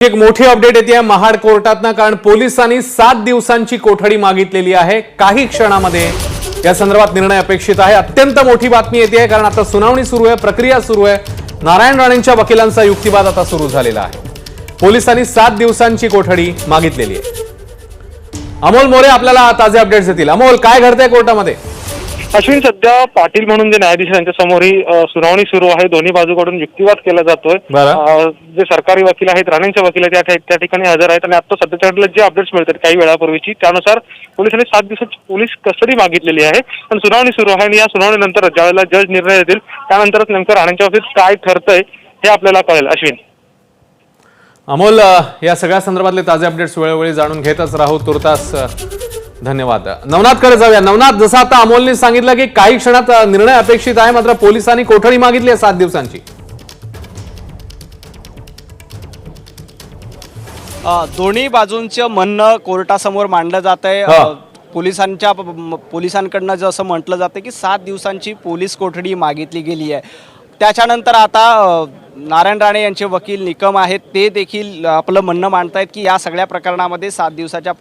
एक मोठी अपडेट येते महाड कोर्टातनं, कारण पोलिसांनी 7 दिवसांची कोठडी मागितलेली आहे। काही क्षणामध्ये या संदर्भात निर्णय अपेक्षित आहे। अत्यंत मोठी बातमी येते कारण आता सुनावणी सुरू आहे, प्रक्रिया सुरू आहे। नारायण राणेंच्या वकिलांचा युक्तिवाद आता सुरू झालेला आहे। पोलिसांनी 7 दिवसांची कोठडी मागितलेली आहे। अमोल मोरे आपल्याला ताजे अपडेट्स देतील। अमोल, काय घडतंय कोर्टामध्ये? अश्विन, सध्या पाटील म्हणून जे न्यायाधीश यांच्या समोर ही सुनावणी सुरू आहे। दोन्ही बाजूकडून युक्तिवाद केला जातोय। जे सरकारी वकील आहेत, राणेंचे वकील आहेत, त्या ठिकाणी हजर आहेत आणि आता सध्याच्या घडीला जे अपडेट्स मिळतात काही वेळापूर्वीची, त्यानुसार पोलिसांनी 7 दिवसाची पोलीस कस्टडी मागितलेली आहे आणि सुनावणी सुरू आहे। आणि या सुनावणीनंतर ज्यावेळेला जज निर्णय देतील त्यानंतरच नेमकं राणेंच्या बाबतीत काय ठरतंय हे आपल्याला कळेल। अश्विन, अमोल, या सगळ्या संदर्भातले ताजे अपडेट्स वेळोवेळी जाणून घेतच राहू। तुर्तास धन्यवाद। नवनाथकडे जाऊया। नवनाथ, जसं आता अमोलने सांगितलं की काही क्षणात निर्णय अपेक्षित आहे, मात्र पोलिसांनी कोठडी मागितली आहे 7 दिवसांची। दोन्ही बाजूंचं म्हणणं कोर्टासमोर मांडलं जात आहे। पोलिसांकडनं जसं म्हटलं जातं की 7 दिवसांची पोलीस कोठडी मागितली गेली आहे। त्याच्यानंतर आता नारायण राणे यांचे वकील निकम आहेत, ते देखील आपलं म्हणणं मांडतायत की या सगळ्या प्रकरणामध्ये 7 दिवसाच्या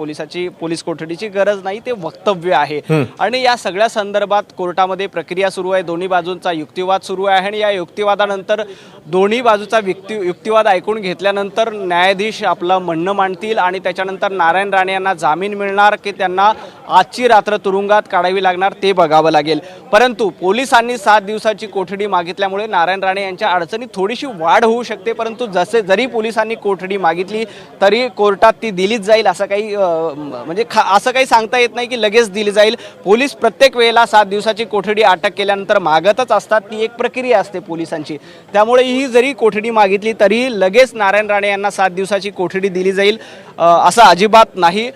पोलीस कोठडीची गरज नाही, ते वक्तव्य आहे। आणि या सगळ्या संदर्भात कोर्टामध्ये प्रक्रिया सुरू आहे। दोन्ही बाजूंचा युक्तिवाद सुरू आहे आणि या युक्तिवादानंतर दोन्ही बाजूचा युक्तिवाद ऐकून घेतल्यानंतर न्यायाधीश आपलं म्हणणं मांडतील आणि त्याच्यानंतर नारायण राणे यांना जामीन मिळणार की त्यांना आजची रात्र तुरुंगात काढावी लागणार ते बघावं लागेल। परंतु पोलिसांनी 7 दिवसाची कोठडी मागितल्यामुळे नारायण राणे यांच्या अडचणीत थोडीशी वाढ होऊ शकते। परंतु जरी पोलिसांनी कोठडी मागितली तरी कोर्टात ती दिलीच जाईल असं काही असं काही सांगता येत नाही की लगेच दिली जाईल। पोलीस प्रत्येक वेळेला 7 दिवसाची कोठडी अटक केल्यानंतर मागतच असतात, ती एक प्रक्रिया असते पोलिसांची। त्यामुळे ही जरी कोठडी मागितली तरी लगेच नारायण राणे यांना 7 दिवसाची कोठडी दिली जाईल असं अजिबात नाही।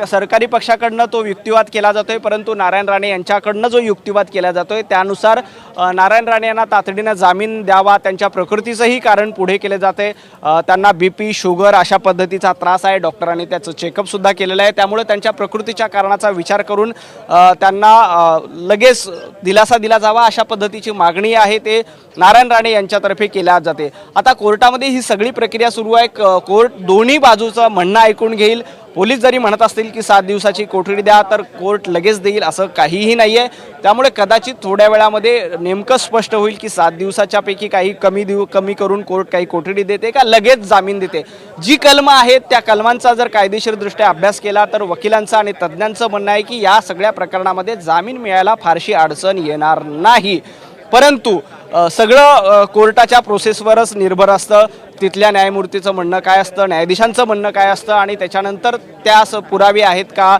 सरकारी पक्षाकडनं तो युक्तिवाद केला जातोय, परंतु नारायण राणे यांच्याकडनं जो युक्तिवाद केला जातोय त्यानुसार नारायण राणे यांना तातडीनं जामीन द्यावा, त्यांच्या प्रकृतीचंही कारण पुढे केले जाते। त्यांना BP, शुगर अशा पद्धतीचा त्रास आहे, डॉक्टरांनी त्याचं चेकअपसुद्धा केलेलं आहे। त्यामुळे त्यांच्या प्रकृतीच्या कारणाचा विचार करून त्यांना लगेच दिलासा दिला जावा अशा पद्धतीची मागणी आहे, ते नारायण राणे यांच्यातर्फे केल्या जाते। आता कोर्टामध्ये ही सगळी प्रक्रिया सुरू आहे। कोर्ट दोन्ही बाजूचं म्हणणं ऐकून घेईल। पोलीस जरी म्हणत असतील की 7 दिवसाची कोठडी द्या तर कोर्ट लगेच देईल असं काहीही नाही आहे। त्यामुळे कदाचित थोड्या वेळामध्ये नेमकं स्पष्ट होईल की 7 दिवसाच्यापैकी काही कमी करून कोर्ट काही कोठडी देते का लगेच जामीन देते। जी कलमं आहेत त्या कलमांचा जर कायदेशीरदृष्ट्या अभ्यास केला तर वकिलांचं आणि तज्ज्ञांचं म्हणणं आहे की या सगळ्या प्रकरणामध्ये जामीन मिळायला फारशी अडचण येणार नाही। परंतु सगळं कोर्टाच्या प्रोसेसवरच निर्भर असतं। तिथल्या न्यायमूर्तीचं म्हणणं काय असतं, न्यायाधीशांचं म्हणणं काय असतं आणि त्याच्यानंतर त्या पुरावे आहेत का,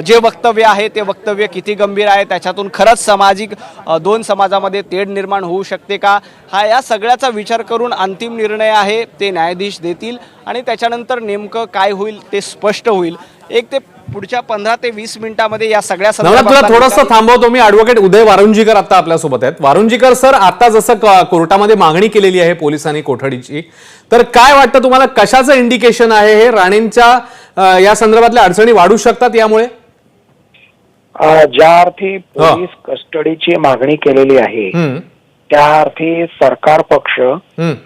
जे वक्तव्य आहे ते वक्तव्य किती गंभीर आहे, त्याच्यातून खरंच सामाजिक दोन समाजामध्ये तेढ निर्माण होऊ शकते का, या सगळ्याचा विचार करून अंतिम निर्णय आहे ते न्यायाधीश देतील आणि त्याच्यानंतर नेमकं काय होईल ते स्पष्ट होईल। एक ते पुढच्या 15 ते 20 मिनिटांमध्ये या सगळ्या तुला थोडंसं थांबवतो मी। ॲडव्होकेट उदय वारुंजीकर आता आपल्यासोबत आहेत। वारुंजीकर सर, आता जसं कोर्टामध्ये मागणी केलेली आहे पोलिसांनी कोठडीची, तर काय वाटतं तुम्हाला, कशाचं इंडिकेशन आहे हे? राणेंच्या या संदर्भातल्या अडचणी वाढू शकतात यामुळे? ज्या अर्थी पोलीस कस्टडीची मागणी केलेली आहे त्या अर्थी सरकार पक्ष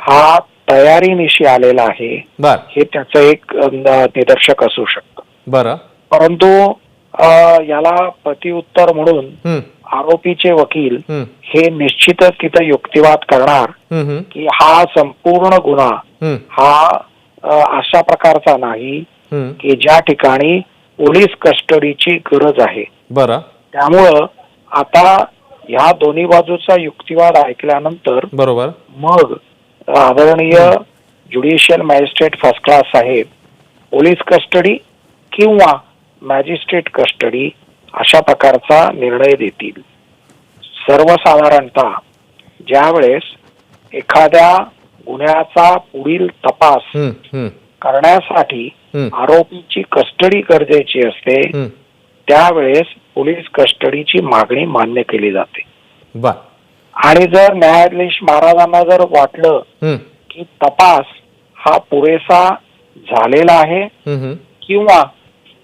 हा तयारीनिशी आलेला आहे, हे त्याचं एक निदर्शक असू शकतं। बरं, परंतु याला प्रतिउत्तर म्हणून आरोपीचे वकील हे निश्चितच तिथं युक्तिवाद करणार की हा संपूर्ण गुन्हा हा अशा प्रकारचा नाही की ज्या ठिकाणी पोलीस कस्टडीची गरज आहे। बरं, त्यामुळं आता ह्या दोन्ही बाजूचा युक्तिवाद ऐकल्यानंतर बरोबर मग आदरणीय ज्युडिशियल मॅजिस्ट्रेट फर्स्ट क्लास साहेब पोलीस कस्टडी किंवा मॅजिस्ट्रेट कस्टडी अशा प्रकारचा निर्णय देतील। सर्वसाधारणतः ज्यावेळेस एखाद्या गुन्ह्याचा पुढील तपास करण्यासाठी आरोपीची कस्टडी गरजेची असते त्यावेळेस पोलीस कस्टडीची मागणी मान्य केली जाते। आणि जर न्यायाधीश महाराजांना जर वाटलं की तपास हा पुरेसा झालेला आहे किंवा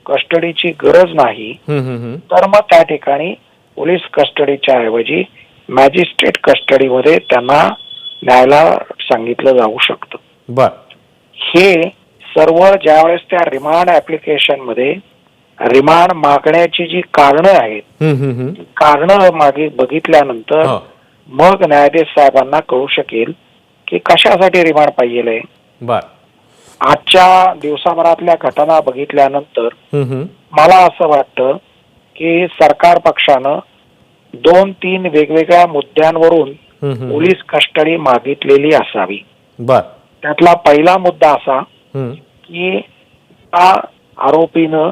कस्टडीची गरज नाही तर मग त्या ठिकाणी पोलीस कस्टडीच्या ऐवजी मॅजिस्ट्रेट कस्टडीमध्ये त्यांना न्यायाला सांगितलं जाऊ शकतं। बर, हे सर्व ज्यावेळेस त्या रिमांड ऍप्लिकेशन मध्ये रिमांड मागण्याची जी कारणं आहेत ती कारणं मागे बघितल्यानंतर मग न्यायाधीश साहेबांना कळू शकेल की कशासाठी रिमांड पाहिजे. बर, आजच्या दिवसाभरातल्या घटना बघितल्यानंतर मला असं वाटतं की सरकार पक्षानं 2-3 वेगवेगळ्या मुद्द्यांवरून पोलीस कस्टडी मागितलेली असावी. बर, त्यातला पहिला मुद्दा असा की त्या आरोपीनं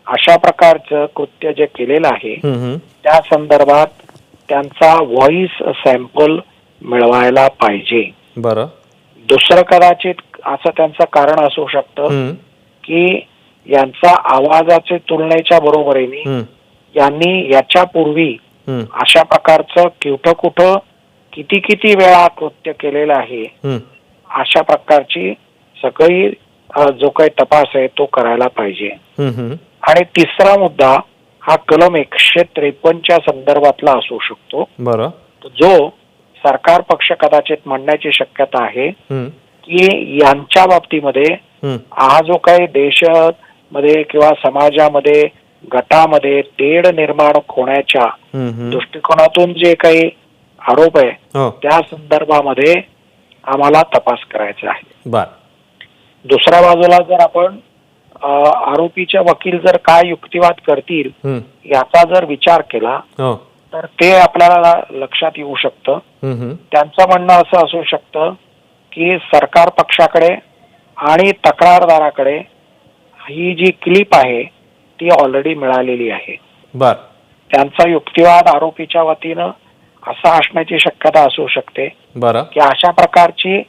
अशा प्रकारचं कृत्य जे केलेलं आहे त्या संदर्भात त्यांचा व्हॉइस सॅम्पल मिळवायला पाहिजे. बरं, दुसरं कदाचित असं त्यांचं कारण असू शकतं की यांचा आवाजाचे तुलनेच्या बरोबरीने यांनी याच्यापूर्वी अशा प्रकारचं कुठं किती वेळा कृत्य केलेलं आहे अशा प्रकारची सगळी जो काही तपास आहे तो करायला पाहिजे. आणि तिसरा मुद्दा हा कलम 153च्या संदर्भातला असू शकतो. बरं, जो सरकार पक्ष कदाचित म्हणण्याची शक्यता आहे की यांच्या बाबतीमध्ये हा जो काही देशामध्ये किंवा समाजामध्ये गटामध्ये तेढ निर्माण होण्याच्या दृष्टिकोनातून जे काही आरोप आहे त्या संदर्भामध्ये आम्हाला तपास करायचा आहे. बर, दुसऱ्या बाजूला जर आपण आरोपीचे वकील जर काय युक्तिवाद करतील याचा जर विचार केला तर ते आपल्याला लक्षात येऊ शकतं. त्यांचं म्हणणं असं असू शकतं की सरकार पक्षाकडे आणि तक्रारदाराकडे ही जी क्लिप आहे ती ऑलरेडी मिळालेली आहे. बर, त्यांचा युक्तिवाद आरोपीच्या वतीनं असा असण्याची शक्यता असू शकते बरं, की अशा प्रकारची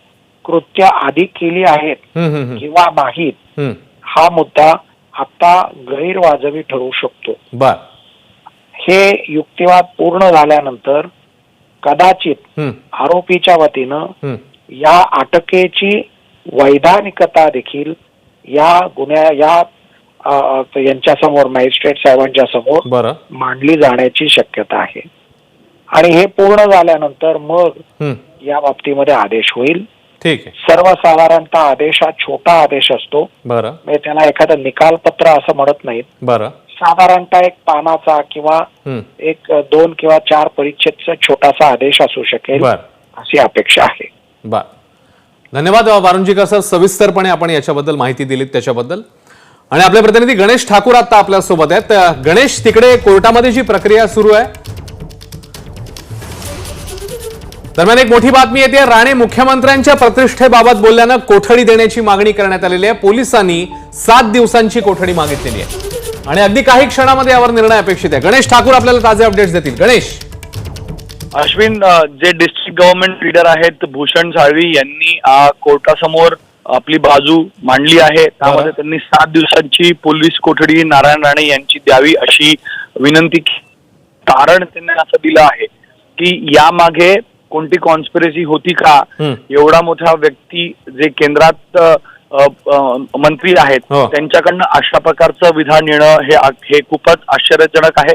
कृत्य आधी केली आहेत किंवा नाहीत हा मुद्दा आता गैरवाजवी ठरू शकतो. बर, हे युक्तिवाद पूर्ण झाल्यानंतर कदाचित आरोपीच्या वतीनं या अटकेची वैधानिकता देखील या यांच्या समोर मॅजिस्ट्रेट साहेबांच्या समोर मांडली जाण्याची शक्यता आहे. आणि हे पूर्ण झाल्यानंतर मग या बाबतीमध्ये आदेश होईल. ठीक आहे. सर्वसाधारणतः आदेश हा छोटा आदेश असतो. बरं, म्हणजे त्याला एखादं निकालपत्र असं म्हणत नाहीत. बरं, साधारणतः एक पानाचा किंवा एक 2 किंवा 4 परिच्छेदचा छोटासा आदेश असू शकेल अशी अपेक्षा आहे. बर, धन्यवाद वारुंजीकर सर, सविस्तरपणे आपण याच्याबद्दल माहिती दिलीत त्याच्याबद्दल. आणि आपले प्रतिनिधी गणेश ठाकूर आता आपल्या सोबत आहेत. गणेश, तिकडे कोर्टामध्ये जी प्रक्रिया सुरू आहे दरम्यान एक मोठी बातमी येते. राणे मुख्यमंत्र्यांच्या प्रतिष्ठेबाबत बोलल्यानं कोठडी देण्याची मागणी करण्यात आलेली आहे. पोलिसांनी 7 दिवसांची कोठडी मागितलेली आहे आणि अगदी काही क्षणामध्ये यावर निर्णय अपेक्षित आहे. गणेश ठाकूर आपल्याला ताजे अपडेट्स देतील. गणेश. अश्विन, जे डिस्ट्रिक्ट गव्हर्नमेंट लीडर आहेत भूषण साळवी यांनी कोर्टासमोर आपली बाजू मांडली आहे. त्यामध्ये त्यांनी 7 दिवसांची पोलीस कोठडी नारायण राणे यांची द्यावी अशी विनंती. कारण त्यांनी असं दिलं आहे की यामागे कोणती कॉन्स्पिरसी होती का? एवढा मोठा व्यक्ती जे केंद्रात मंत्री आहेत त्यांच्याकडनं अशा प्रकारचं विधान येणं हे खूपच आश्चर्यजनक आहे.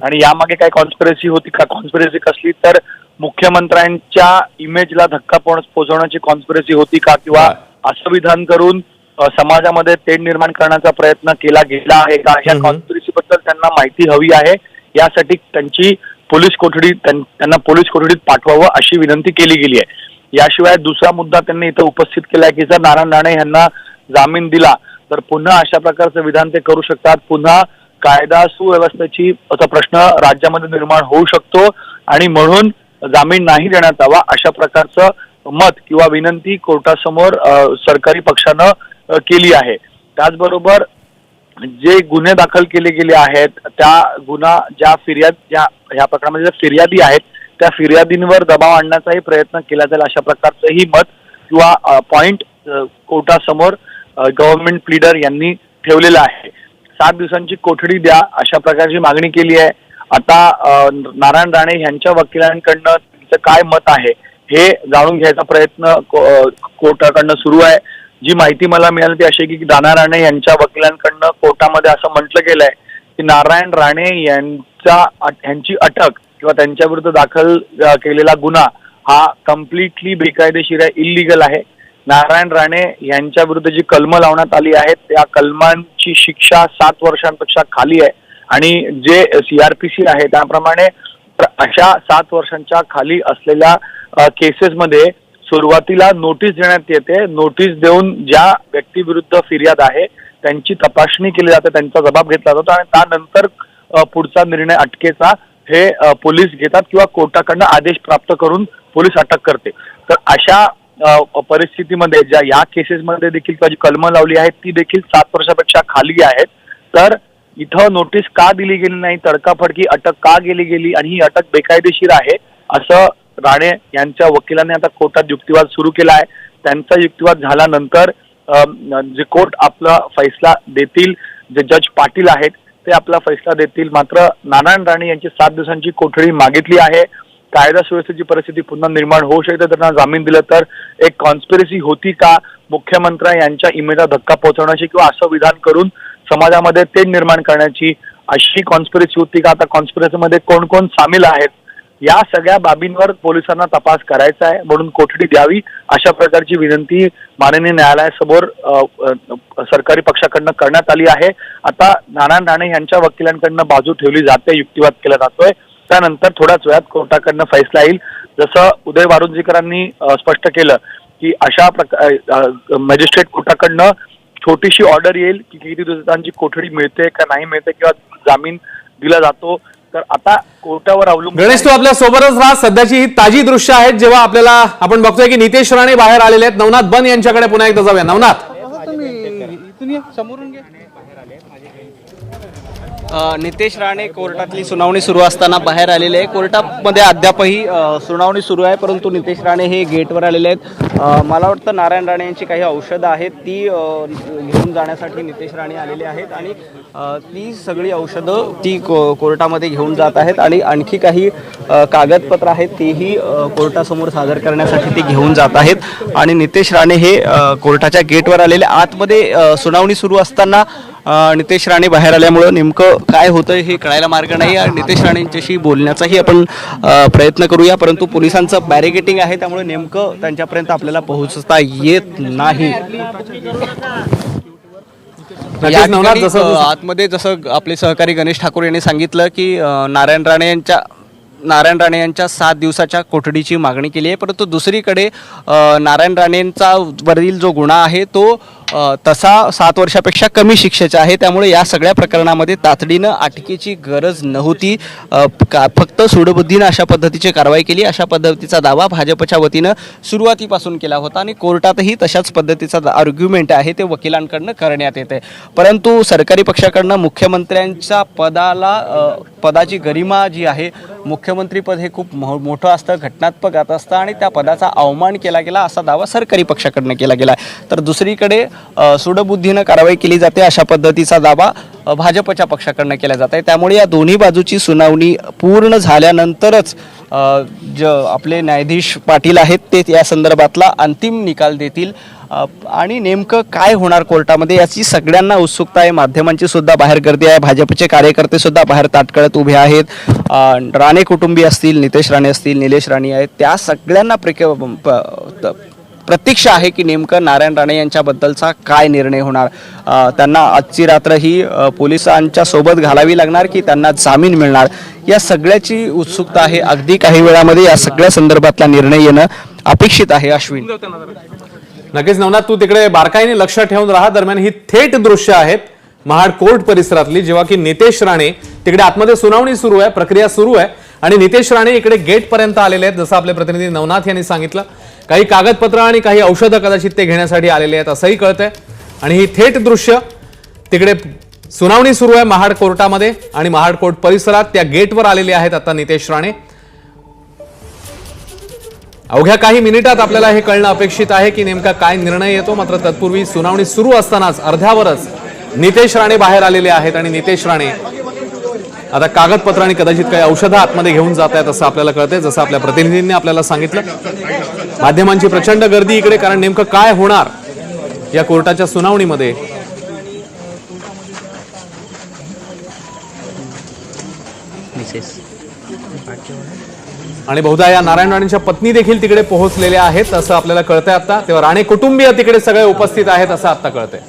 आणि यामागे काय कॉन्स्पिरसी होती का? कॉन्स्पिरसी कसली तर मुख्यमंत्र्यांच्या इमेजला धक्का पोहोचवण्याची कॉन्स्पिरसी होती का? किंवा असं विधान करून समाजामध्ये तेढ निर्माण करण्याचा प्रयत्न केला गेला आहे का? या कॉन्स्पिरसी बद्दल त्यांना माहिती हवी आहे. यासाठी त्यांची पोलीस कोठडी त्यांना पोलीस कोठडीत पाठवावं अशी विनंती केली गेली आहे. याशिवाय दुसरा मुद्दा त्यांनी इथं उपस्थित केलाय की जर नारायण राणे यांना जामीन दिला तर पुन्हा अशा प्रकारचं विधान ते करू शकतात. पुन्हा कायदा सुव्यवस्थेची प्रश्न राज्यामध्ये निर्माण होऊ शकतो आणि म्हणून जामीन नाही देण्यात यावा अशा प्रकारचं मत किंवा विनंती कोर्टासमोर सरकारी पक्षानं केली आहे. त्याचबरोबर जे गुन्हे दाखल केले गेले आहेत त्या गुन्हा ज्या ह्या प्रकरणामध्ये ज्या फिर्यादी आहेत त्या फिर्यादींवर दबाव आणण्याचाही प्रयत्न केला जाईल अशा प्रकारचंही मत किंवा पॉइंट कोर्टासमोर गव्हर्नमेंट लीडर यांनी ठेवलेलं आहे. 7 दिवसांची कोठडी द्या अशा प्रकारची मागणी केली आहे. आता नारायण राणे यांच्या वकिलांकडनं त्यांचं काय मत आहे हे जाणून घ्यायचा प्रयत्न कोर्टाकडनं सुरू आहे. जी माहिती मला मिळाली ती अशी की नारायण राणे यांच्या वकिलांकडनं कोर्टामध्ये असं म्हटलं गेलंय की नारायण राणे यांची अटक किंवा त्यांच्या विरुद्ध दाखल केलेला गुन्हा हा कम्प्लिटली बेकायदेशीर आहे, इल्लीगल आहे. नारायण राणे यांच्या विरुद्ध जी कलमं लावण्यात आली आहेत त्या कलमांची शिक्षा 7 वर्षांपेक्षा खाली आहे आणि जे CRPC आहे त्याप्रमाणे अशा 7 वर्षांच्या खाली असलेल्या केसेसमध्ये सुरुवातीला नोटीस देण्यात येते. नोटीस देऊन ज्या व्यक्तीविरुद्ध फिर्याद आहे त्यांची तपासणी केली जाते, त्यांचा जबाब घेतला जातो आणि त्यानंतर पुढचा निर्णय अटकेचा हे पोलीस घेतात किंवा कोर्टाकडनं आदेश प्राप्त करून पोलीस अटक करते. तर अशा परिस्थितीमध्ये ज्या या केसेसमध्ये देखील जी कलमं लावली आहेत ती देखील 7 वर्षापेक्षा खाली आहेत. तर इथं नोटीस का दिली गेली नाही, तडकाफडकी अटक का गेली आणि ही अटक बेकायदेशीर आहे असं राणे यांच्या वकिलांनी आता कोर्टात युक्तिवाद सुरू केला आहे. त्यांचा युक्तिवाद झाल्यानंतर जे कोर्ट आपला फैसला देतील, जे जज पाटील आहेत ते आपला फैसला देतील. मात्र नारायण राणे यांची 7 दिवसांची कोठडी मागितली आहे. कायदा सुव्यवस्थेची परिस्थिती पुन्हा निर्माण होऊ शकते, त्यांना जामीन दिलं तर एक कॉन्स्पिरसी होती का मुख्यमंत्री यांच्या इमेजला धक्का पोहोचवण्याची किंवा असं विधान करून समाजामध्ये तेढ निर्माण करण्याची अशी कॉन्स्पिरसी होती का? आता कॉन्स्पिरसीमध्ये कोण कोण सामील आहेत या सगळ्या बाबींवर पोलिसांना तपास करायचा आहे, म्हणून कोठडी द्यावी अशा प्रकारची विनंती माननीय न्यायालयासमोर सरकारी पक्षाकडनं करण्यात आली आहे. आता नारायण राणे यांच्या वकिलांकडनं बाजू ठेवली जाते, युक्तिवाद केला जातोय. त्यानंतर थोड्याच वेळात कोर्टाकडनं फैसला येईल. जसं उदय वारुंजीकरांनी स्पष्ट केलं की अशा प्रकार मॅजिस्ट्रेट कोर्टाकडनं छोटीशी ऑर्डर येईल की किती दिवसांची कोठडी मिळते का नाही मिळते किंवा जामीन दिला जातो. तर आता कोर्टावर अवलंबून. गणेश, तू आपल्या सोबतच राहा. सध्याची ही ताजी दृश्य आहेत जेव्हा आपल्याला आपण बघतोय की नितेश राणे बाहेर आलेले आहेत. नवनाथ बन यांच्याकडे पुन्हा एकदा जाऊया. नवनाथ, नितेश राणे कोर्टातली सुनावणी सुरू असताना बाहेर आलेले आहे. कोर्टामध्ये अद्यापही सुनावणी सुरू आहे, परंतु नितेश राणे हे गेटवर आलेले आहेत. मला वाटतं नारायण राणे यांची काही औषधं आहेत ती घेऊन जाण्यासाठी नितेश राणे आलेले आहेत आणि ती सगळी औषधं ती कोर्टामध्ये घेऊन जात आहेत आणि आणखी काही कागदपत्र आहेत तेही कोर्टासमोर सादर करण्यासाठी ते घेऊन जात आहेत. आणि नितेश राणे हे कोर्टाच्या गेटवर आलेले. आतमध्ये सुनावणी सुरू असताना नितेश राणे बाहेर आल्यामुळं नेमकं काय होतं हे कळायला मार्ग नाही. नितेश राणेंच्याशी बोलण्याचाही आपण प्रयत्न करूया, परंतु पोलिसांचं बॅरिकेटिंग आहे त्यामुळे नेमकं त्यांच्यापर्यंत आपल्याला पोहोचता येत नाही. आतमध्ये जसं आपले सहकारी गणेश ठाकूर यांनी सांगितलं की नारायण राणे यांच्या 7 दिवसाच्या कोठडीची मागणी केली आहे, परंतु दुसरीकडे नारायण राणेंचा वरील जो गुन्हा आहे तो तसा 7 वर्षापेक्षा कमी शिक्षेचा आहे. त्यामुळे या सगळ्या प्रकरणामध्ये तातडीनं अटकेची गरज नव्हती. फक्त सूडबुद्धीनं अशा पद्धतीची कारवाई केली अशा पद्धतीचा दावा भाजपच्या वतीनं सुरुवातीपासून केला होता आणि कोर्टातही तशाच पद्धतीचा आर्ग्युमेंट आहे ते वकिलांकडनं करण्यात येते. परंतु सरकारी पक्षाकडनं मुख्यमंत्र्यांच्या पदाची गरिमा जी आहे, मुख्यमंत्रीपद हे खूप मोठं असतं, घटनात्मक असतं आणि त्या पदाचा अवमान केला गेला असा दावा सरकारी पक्षाकडनं केला गेला. तर दुसरीकडे सूडबुद्धीनं कारवाई केली जाते अशा पद्धतीचा दावा भाजपच्या पक्षाकडनं केला जात आहे. त्यामुळे या दोन्ही बाजूची सुनावणी पूर्ण झाल्यानंतरच आपले न्यायाधीश पाटील आहेत ते या संदर्भातला अंतिम निकाल देतील. आणि नेमकं काय होणार कोर्टामध्ये याची सगळ्यांना उत्सुकता आहे. माध्यमांची सुद्धा बाहेर गर्दी आहे, भाजपचे कार्यकर्ते सुद्धा बाहेर ताटकळत उभे आहेत. राणे कुटुंबी असतील, नितेश राणे असतील, निलेश राणे आहेत, त्या सगळ्यांना प्रतीक्षा आहे की नेमकं नारायण राणे यांच्याबद्दलचा काय निर्णय होणार. त्यांना आजची रात्र ही पोलिसांच्या सोबत घालावी लागणार की त्यांना जामीन मिळणार, या सगळ्याची उत्सुकता आहे. अगदी काही वेळामध्ये या सगळ्या संदर्भातला निर्णय येणं अपेक्षित आहे. अश्विन, नक्कीच नवनाथ, तू तिकडे बारकाईने लक्ष ठेवून राहा. दरम्यान ही थेट दृश्य आहेत महाड कोर्ट परिसरातली, जेव्हा की नितेश राणे तिकडे आतमध्ये सुनावणी सुरू आहे, प्रक्रिया सुरू आहे आणि नितेश राणे इकडे गेट पर्यंत आलेले आहेत. जसं आपले प्रतिनिधी नवनाथ यांनी सांगितलं, काही कागदपत्र आणि काही औषधं कदाचित ते घेण्यासाठी आलेले आहेत असंही कळतंय. आणि ही थेट दृश्य तिकडे सुनावणी सुरू आहे महाड कोर्टामध्ये आणि महाड कोर्ट परिसरात त्या गेटवर आलेले आहेत आता नितेश राणे. अवघ्या काही मिनिटात आपल्याला हे कळणं अपेक्षित आहे की नेमका काय निर्णय येतो. मात्र तत्पूर्वी सुनावणी सुरू असतानाच अर्ध्यावरच नितेश राणे बाहेर आलेले आहेत आणि नितेश राणे आता कागदपत्र आणि कदाचित काही औषधं आतमध्ये घेऊन जात आहेत असं आपल्याला कळतंय, जसं आपल्या प्रतिनिधींनी आपल्याला सांगितलं. माध्यमांची प्रचंड गर्दी इकडे, कारण नेमकं काय होणार या कोर्टाच्या सुनावणीमध्ये आणि बहुधा या नारायण राणेंच्या पत्नी देखील तिकडे पोहोचलेल्या आहेत असं आपल्याला कळतंय आता. तेव्हा राणे कुटुंबीय तिकडे सगळे उपस्थित आहेत असं आता कळतंय.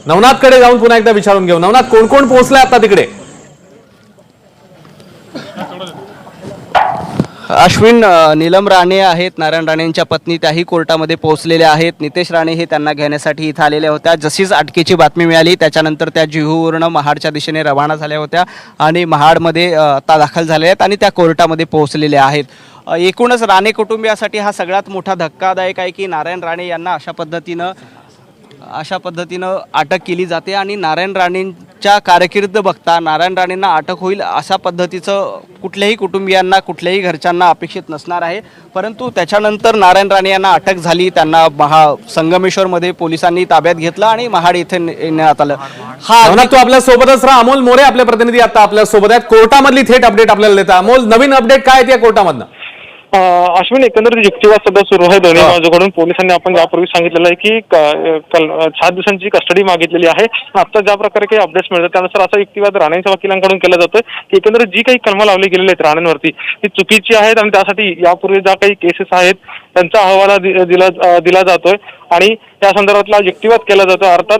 नवनाथकडे जाऊन पुन्हा एकदा विचारून घेऊ. नवनाथ, कोण कोण पोहोचलाय आता तिकडे? अश्विन, नीलम राणे आहेत, नारायण राणेंच्या पत्नी, त्याही कोर्टामध्ये पोहोचलेल्या आहेत. नितेश राणे हे त्यांना घेण्यासाठी इथं आलेल्या होत्या. जशीच अटकेची बातमी मिळाली त्याच्यानंतर त्या जुहूवरून महाडच्या दिशेने रवाना झाल्या होत्या आणि महाडमध्ये आता दाखल झाल्या आहेत आणि त्या कोर्टामध्ये पोहोचलेल्या आहेत. एकूणच राणे कुटुंबियासाठी हा सगळ्यात मोठा धक्कादायक आहे की नारायण राणे यांना अशा पद्धतीनं अटक केली जाते आणि नारायण राणेंच्या कारकीर्द बघता नारायण राणेंना अटक होईल अशा पद्धतीचं कुठल्याही कुटुंबियांना, कुठल्याही घरच्यांना अपेक्षित नसणार आहे. परंतु त्याच्यानंतर नारायण राणे यांना अटक झाली. त्यांना संगमेश्वरमध्ये पोलिसांनी ताब्यात घेतलं आणि महाड इथे नेण्यात आलं. नवनाथ, तू आपल्या सोबतच राहा. अमोल मोरे आपले प्रतिनिधी आता आपल्या सोबत आहेत. कोर्टामधली थेट अपडेट आपल्याला देता. अमोल, नवीन अपडेट काय आहे या कोर्टामधनं? अश्विन, एकंदरीत युक्तिवाद सध्या सुरू आहे दोन्ही बाजूकडून. पोलिसांनी आपण यापूर्वी सांगितलेलं आहे की 7 दिवसांची कस्टडी मागितलेली आहे. आता ज्या प्रकारे काही अपडेट्स मिळतात त्यानुसार असा युक्तिवाद राणेंच्या वकिलांकडून केला जातोय की एकंदरीत जी काही कलमं लावली गेलेली आहेत राणेंवरती ती चुकीची आहेत आणि त्यासाठी यापूर्वी ज्या काही केसेस आहेत त्यांचा अहवाल दिला जातोय आणि या संदर्भातला युक्तिवाद केला जातो. अर्थात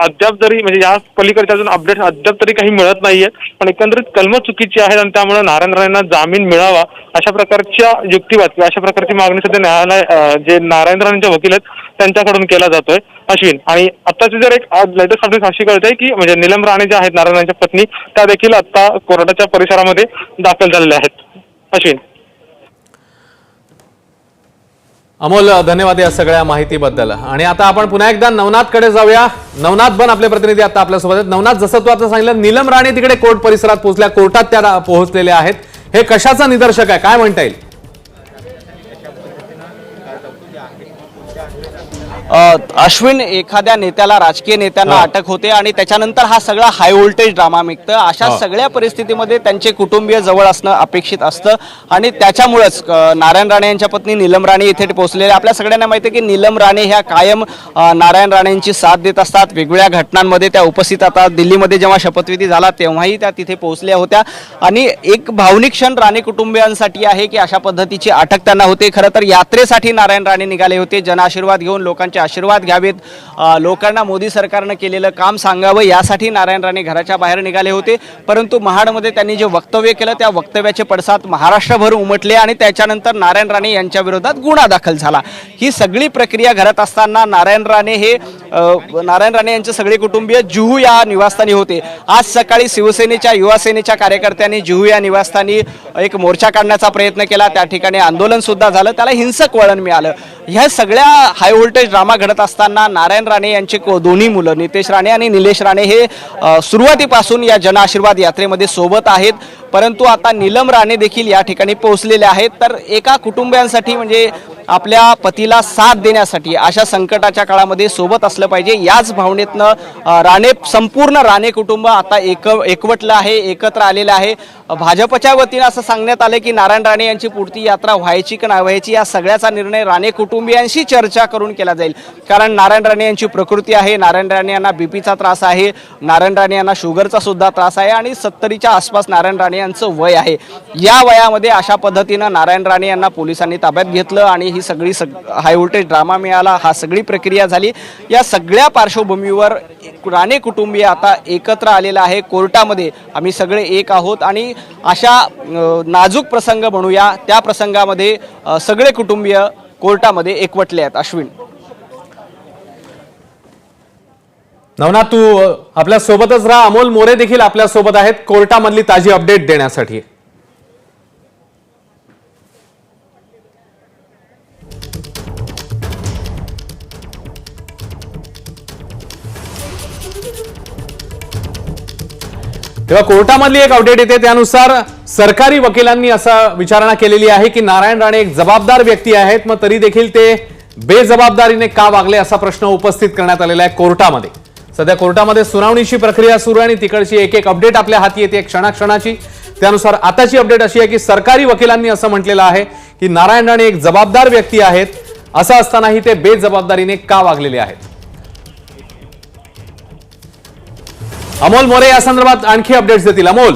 अद्याप जरी म्हणजे या पलीकडच्या अजून अपडेट अद्याप तरी काही मिळत नाहीये, पण एकंदरीत कलमं चुकीची आहेत आणि त्यामुळे नारायण राणेंना जामीन मिळावा अशा प्रकारच्या युक्तिवाद किंवा अशा प्रकारची मागणी सध्या न्यायालय जे नारायण राणेंचे वकील आहेत त्यांच्याकडून केला जातोय. अश्विन, आणि आत्ताची जर एक लेटेस्ट अपडेट अशी कळते की म्हणजे नीलम राणे ज्या आहेत नारायण राणेंच्या पत्नी त्या देखील आता कोर्टाच्या परिसरामध्ये दाखल झालेल्या आहेत. अश्विन. अमोल, धन्यवाद या सगळ्या माहितीबद्दल. आणि आता आपण पुन्हा एकदा नवनाथकडे जाऊया. नवनाथ बन आपले प्रतिनिधी आता आपल्यासोबत आहेत. नवनाथ, जसं तू आता सांगितलं नीलम राणे तिकडे कोर्ट परिसरात पोहोचल्या, कोर्टात त्या पोहोचलेल्या आहेत. हे कशाचं निदर्शक आहे, काय म्हणता येईल? अश्विन, एखाद्या नेत्याला, राजकीय नेत्यांना अटक होते आणि त्याच्यानंतर हा सगळा हाय व्होल्टेज ड्रामा निघतं. अशा सगळ्या परिस्थितीमध्ये त्यांचे कुटुंबीय जवळ असणं अपेक्षित असतं आणि त्याच्यामुळेच नारायण राणे यांच्या पत्नी नीलम राणे इथे पोहोचलेल्या. आपल्या सगळ्यांना माहिती आहे की नीलम राणे ह्या कायम नारायण राणेंची साथ देत असतात. वेगवेगळ्या घटनांमध्ये त्या उपस्थित. आता दिल्लीमध्ये जेव्हा शपथविधी झाला तेव्हाही त्या तिथे पोहोचल्या होत्या आणि एक भावनिक क्षण राणे कुटुंबियांसाठी आहे की अशा पद्धतीची अटक त्यांना होते. खरं तर यात्रेसाठी नारायण राणे निघाले होते, जनआशीर्वाद घेऊन लोकांचे आशीर्वाद घ्यावेत, लोकांना मोदी सरकारनं केलेलं काम सांगावं यासाठी नारायण राणे घराच्या बाहेर निघाले होते. परंतु महाडमध्ये त्यांनी जे वक्तव्य केलं त्या वक्तव्याचे पडसाद महाराष्ट्रभर उमटले आणि त्याच्यानंतर नारायण राणे यांच्या विरोधात गुन्हा दाखल झाला. ही सगळी प्रक्रिया घडत असताना नारायण राणे यांचे सगळे कुटुंबीय जुहू या निवासस्थानी होते. आज सकाळी शिवसेनेच्या, युवा सेनेच्या कार्यकर्त्यांनी जुहू या निवासस्थानी एक मोर्चा काढण्याचा प्रयत्न केला. त्या ठिकाणी आंदोलन सुद्धा झालं, त्याला हिंसक वळण मिळालं. ह्या सगळ्या हाय व्होल्टेज ड्रामा घडत असताना नारायण राणे यांचे दोन्ही मुलं नितेश राणे आणि निलेश राणे हे सुरुवातीपासून या जनआशीर्वाद यात्रेमध्ये सोबत आहेत. परंतु आता नीलम राणे देखील या ठिकाणी पोहोचलेले आहेत. तर एका कुटुंबियांसाठी म्हणजे आपल्या पतीला साथ देण्यासाठी अशा संकटाच्या काळामध्ये सोबत असलं पाहिजे याच भावनेतनं संपूर्ण राणे कुटुंब आता एकवटलं आहे, एकत्र आलेलं आहे. भाजपच्या वतीनं असं सांगण्यात आलं की नारायण राणे यांची पुढची यात्रा व्हायची की नाही व्हायची या सगळ्याचा निर्णय राणे कुटुंबियांशी चर्चा करून केला जाईल. कारण नारायण राणे यांची प्रकृती आहे, नारायण राणे यांना बीपीचा त्रास आहे, नारायण राणे यांना शुगरचा सुद्धा त्रास आहे आणि 70च्या आसपास नारायण राणे यांचं वय आहे. या वयामध्ये अशा पद्धतीनं नारायण राणे यांना पोलिसांनी ताब्यात घेतलं आणि ही सगळी हाय व्होल्टेज ड्रामा मिळाला, हा सगळी प्रक्रिया झाली. या सगळ्या पार्श्वभूमीवर राणे कुटुंबीय आता एकत्र आलेला आहे कोर्टामध्ये. आम्ही सगळे एक आहोत आणि अशा नाजूक प्रसंग म्हणूया त्या प्रसंगामध्ये सगळे कुटुंबीय कोर्टामध्ये एकवटले आहेत. अश्विन. नवनाथ, तू आपल्या सोबतच राहा. अमोल मोरे देखील आपल्या सोबत आहेत कोर्टामधली ताजी अपडेट देण्यासाठी. तेव्हा कोर्टामधली एक अपडेट येते त्यानुसार सरकारी वकिलांनी असा विचारणा केलेली आहे की नारायण राणे एक जबाबदार व्यक्ती आहेत, मग तरी देखील ते बेजबाबदारीने का वागले असा प्रश्न उपस्थित करण्यात आलेला आहे कोर्टामध्ये. सध्या कोर्टामध्ये सुनावणीची प्रक्रिया सुरू आहे आणि तिकडची एक एक अपडेट आपल्या हाती येते क्षणाक्षणाची. त्यानुसार आताची अपडेट अशी आहे की सरकारी वकिलांनी असं म्हटलेलं आहे की नारायण राणे एक जबाबदार व्यक्ती आहेत, असं असतानाही ते बेजबाबदारीने का वागलेले आहेत. अमोल मोरे या संदर्भात आणखी अपडेट्स देतील. अमोल.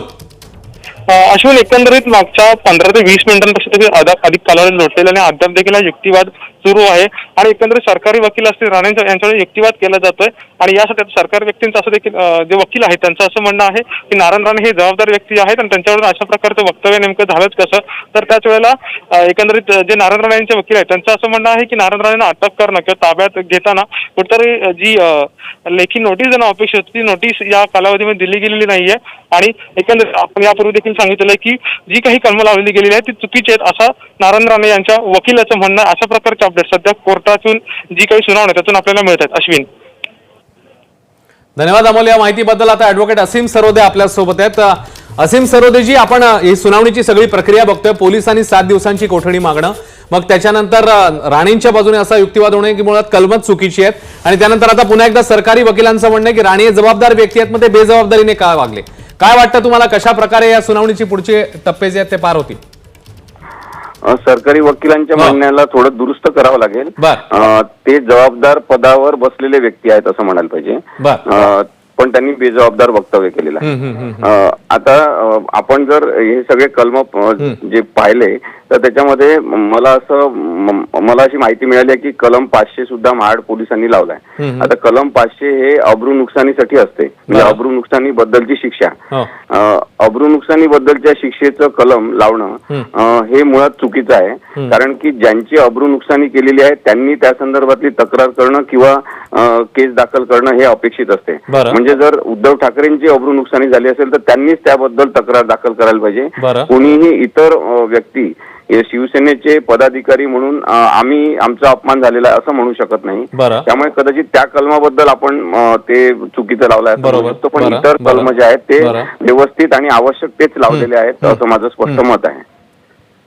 अश्विन, एकंदरीत मागच्या 15 ते 20 मिनिटांपेक्षा देखील अधिक कालावधी लोटलेला आणि अद्याप देखील हा युक्तिवाद सुरू आहे आणि एकंदरीत सरकारी वकील असतील राणे यांच्याकडे युक्तिवाद केला जातोय आणि यासाठी सरकारी व्यक्तींचं असं देखील जे वकील आहेत त्यांचं असं म्हणणं आहे की नारायण राणे हे जबाबदार व्यक्ती आहेत आणि त्यांच्यावर अशा प्रकारचं वक्तव्य नेमकं झालंच कसं. तर त्याच वेळेला एकंदरीत जे नारायण राणे यांचे वकील आहेत त्यांचं असं म्हणणं आहे की नारायण राणेंना अटक करणं किंवा ताब्यात घेताना कुठेतरी जी लेखी नोटीस देणं अपेक्षित होती ती नोटीस या कालावधीमध्ये दिली गेलेली नाहीये आणि एकंदरीत आपण यापूर्वी देखील सांगितलेलं आहे की जी काही कलमं लावली गेलेली आहे ती चुकीची आहेत असं नारायण राणे यांच्या वकिलाचं म्हणणं. अशा प्रकारचे अपडेट सध्या कोर्टातून जी काही सुनावणी त्यातून आपल्याला मिळत आहेत. अश्विन, धन्यवाद अमोल या माहितीबद्दल. आता ऍडव्होकेट असीम सरोदे आपल्या सोबत आहेत. असीम सरोदेजी, आपण ही सुनावणीची सगळी प्रक्रिया बघतोय. पोलिसांनी 7 दिवसांची कोठडी मागणं, मग त्याच्यानंतर राणेंच्या बाजूने असा युक्तिवाद होणे की मुळात कलमच चुकीची आहेत आणि त्यानंतर आता पुन्हा एकदा सरकारी वकिलांचं म्हणणं आहे की राणे जबाबदार व्यक्ती आहेत, मग ते बेजबाबदारीने का वागले. काय वाटतं तुम्हाला, कशा प्रकारे या सुनावणीची पुढचे टप्पे जे आहेत ते पार होतील? सरकारी वकिलांच्या म्हणण्याला थोडं दुरुस्त करावं लागेल. ते जबाबदार पदावर बसलेले व्यक्ती आहेत असं म्हणायला पाहिजे, पण त्यांनी बेजबाबदार वक्तव्य केलेलं आहे. आता आपण जर हे सगळे कलम जे पाहिले तर त्याच्यामध्ये मला अशी माहिती मिळाली आहे की कलम 500 सुद्धा महाड पोलिसांनी लावलाय. आता कलम 500 हे अब्रू नुकसानीसाठी असते, म्हणजे अब्रू नुकसानी बद्दलची शिक्षा. अब्रू नुकसानी बद्दलच्या शिक्षेचं कलम लावणं हे मुळात चुकीचं आहे, कारण की ज्यांची अब्रू नुकसानी केलेली आहे त्यांनी त्या संदर्भातली तक्रार करणं किंवा केस दाखल करणं हे अपेक्षित असते. म्हणजे जर उद्धव ठाकरेंची अब्रू नुकसानी झाली असेल तर त्यांनीच त्याबद्दल तक्रार दाखल करायला पाहिजे. कोणीही इतर व्यक्ती शिवसेनेचे पदाधिकारी म्हणून आम्ही आमचा अपमान झालेला आहे असं म्हणू शकत नाही. त्यामुळे कदाचित त्या कलमाबद्दल आपण ते चुकीचं लावलंय असं म्हणू शकतो, पण इतर कलम जे आहेत ते व्यवस्थित आणि आवश्यक तेच लावलेले आहेत असं माझं स्पष्ट मत आहे.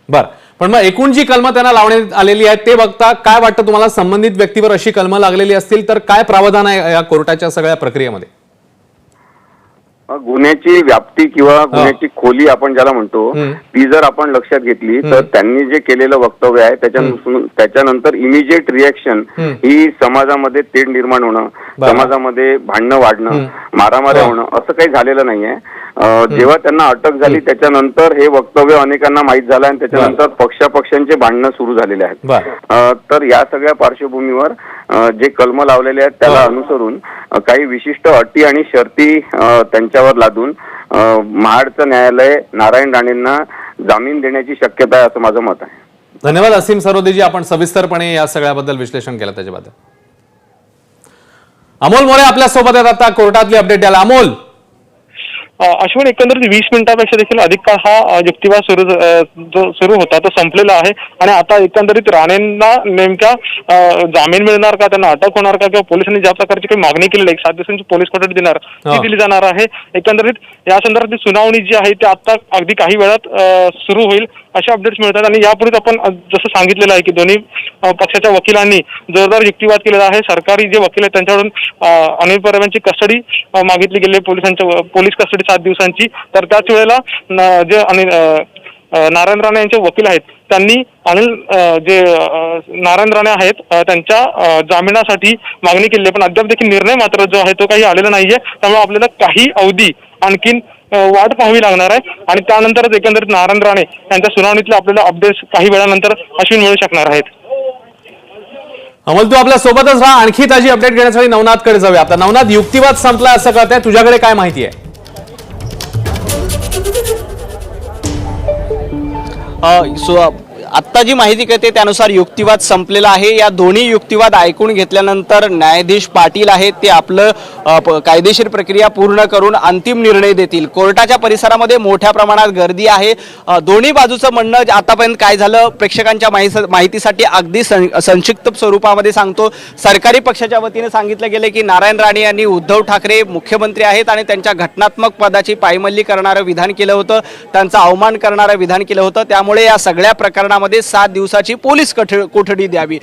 बरं, पण मग एकूण जी कलमं त्यांना लावण्यात आलेली आहेत ते बघता काय वाटतं तुम्हाला, संबंधित व्यक्तीवर अशी कलमं लागलेली असतील तर काय प्रावधान आहे या कोर्टाच्या सगळ्या प्रक्रियेमध्ये? गुन्ह्याची व्याप्ती किंवा गुन्ह्याची खोली आपण ज्याला म्हणतो ती जर आपण लक्षात घेतली तर त्यांनी जे केलेलं वक्तव्य आहे त्याच्यानंतर इमिजिएट रिएक्शन ही समाजामध्ये तेढ निर्माण होणं, समाजामध्ये भांडणं वाढणं, मारामाऱ्या होणं असं काही झालेलं नाहीये. जेव्हा त्यांना अटक झाली त्याच्यानंतर हे वक्तव्य अनेकांना माहीत झालं आणि त्याच्यानंतर पक्षापक्षांचे भांडणं सुरू झालेले आहेत. तर या सगळ्या पार्श्वभूमीवर जे कलम लावलेले आहेत त्याला अनुसरून काही विशिष्ट अटी आणि शर्ती त्यांच्यावर लादून महाडचं न्यायालय नारायण राणेंना जामीन देण्याची शक्यता आहे असं माझं मत आहे. धन्यवाद असीम सरोदेजी, आपण सविस्तरपणे या सगळ्याबद्दल विश्लेषण केलं त्याच्याबद्दल. अमोल मोरे आपल्या सोबत आहेत आता कोर्टातली अपडेट द्यायला. अमोल. अश्विन, एकंदरीत 20 मिनिटांपेक्षा देखील अधिक काळ हा युक्तिवाद सुरू होता तो संपलेला आहे आणि आता एकंदरीत राणेंना नेमका जामीन मिळणार का, त्यांना अटक होणार का, किंवा पोलिसांनी ज्या प्रकारची काही मागणी केलेली आहे 7 दिवसांची पोलीस कोठडी देणार ती दिली जाणार आहे. एकंदरीत या संदर्भातली सुनावणी जी आहे ती आता अगदी काही वेळात सुरू होईल असे अपडेट्स मिळतात आणि यापूर्वीच आपण जसं सांगितलेलं आहे की दोन्ही पक्षाच्या वकिलांनी जोरदार युक्तिवाद केलेला आहे. सरकारी जे वकील आहेत त्यांच्याकडून अनिल परब यांची कस्टडी मागितली गेली पोलीस कस्टडी 7 दिवसांची. तर त्याच वेळेला जे नारायण राणे यांचे वकील आहेत त्यांनी जे नारायण राणे आहेत त्यांच्या जामिनासाठी मागणी केली, पण अद्याप देखील निर्णय मात्र जो आहे तो काही आलेला नाहीये. त्यामुळे आपल्याला काही अवधी आणखीन वाट पाहावी लागणार आहे आणि त्यानंतरच एकंदरीत नारायण राणे यांच्या सुनावणीतले आपल्याला अपडेट्स काही वेळानंतर अश्विन मिळू शकणार आहेत. अमोल, तू आपल्या सोबतच राहा. आणखी ताजी अपडेट घेण्यासाठी नवनाथकडे जाऊया. आता नवनाथ, युक्तिवाद संपला असं कळतंय, तुझ्याकडे काय माहिती आहे? आत्ता जी माहिती कळते त्यानुसार युक्तिवाद संपलेला आहे. या दोन्ही युक्तिवाद ऐकून घेतल्यानंतर न्यायाधीश पाटील आहेत ते आपलं कायदेशीर प्रक्रिया पूर्ण करून अंतिम निर्णय देतील. कोर्टाच्या परिसरामध्ये मोठ्या प्रमाणात गर्दी आहे. दोन्ही बाजूचं म्हणणं आतापर्यंत काय झालं प्रेक्षकांच्या माहितीसाठी अगदी संक्षिप्त स्वरूपामध्ये सांगतो. सरकारी पक्षाच्या वतीने सांगितलं गेलं की नारायण राणे यांनी उद्धव ठाकरे मुख्यमंत्री आहेत आणि त्यांच्या घटनात्मक पदाची पायमल्ली करणारं विधान केलं होतं, त्यांचा अवमान करणारं विधान केलं होतं. त्यामुळे या सगळ्या प्रकरणामध्ये 7 दिवसाची पोलीस कोठडी द्यावी.